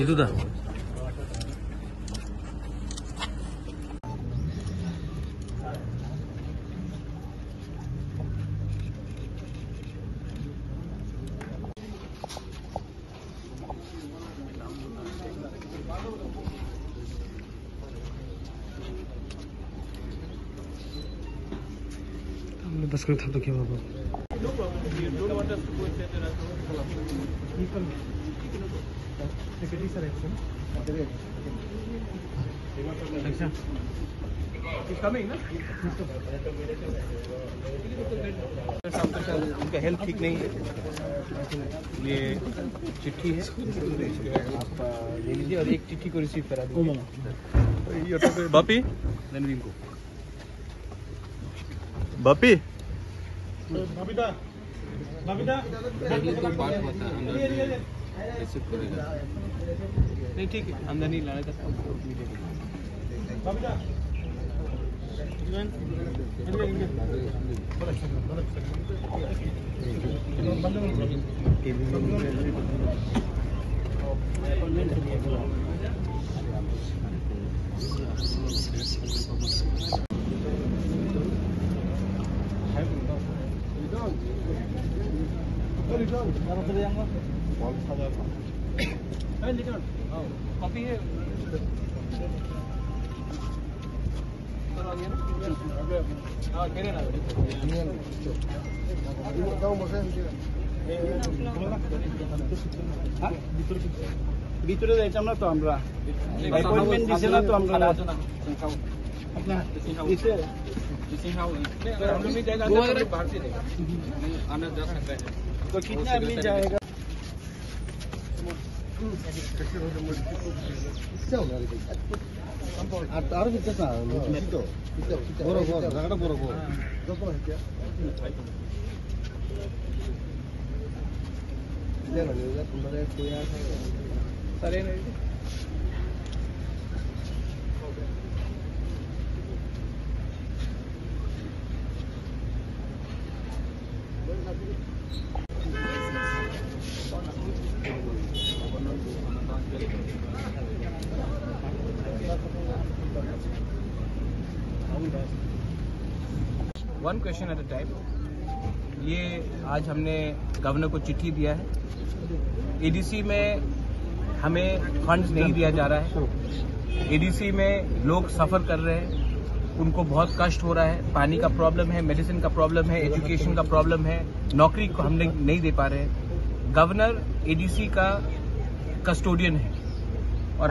itu dah. बस कर था तो क्या बाबा उनका हेल्थ ठीक नहीं है, ये चिट्ठी है, आप ले लीजिए और एक चिट्ठी को रिसीव करा दीजिए। बापी रणवीर को बापी बबीता बबीता तो बात होता है रिसीव करेगा नहीं, ठीक है, अंदर नहीं लाने का बबीता कॉपी है ভিতরে যাইতাম না তো আমরা, অ্যাপয়েন্টমেন্ট দিছে না তো আমরা দিছে हम लोग नहीं जाएगा बाहर से देगा आना जा सकता है तो कितना आदमी जाएगा আর ভিতরে না তো বড় বড় জায়গাটা বড় বড় సరే one question at a time. ये आज हमने गवर्नर को चिट्ठी दिया है। एडीसी में हमें फंड्स नहीं दिया जा रहा है। एडीसी में लोग सफ़र कर रहे हैं, उनको बहुत कष्ट हो रहा है, पानी का प्रॉब्लम है, मेडिसिन का प्रॉब्लम है, एजुकेशन का प्रॉब्लम है, नौकरी को हम नहीं दे पा रहे हैं। गवर्नर एडीसी का कस्टोडियन है और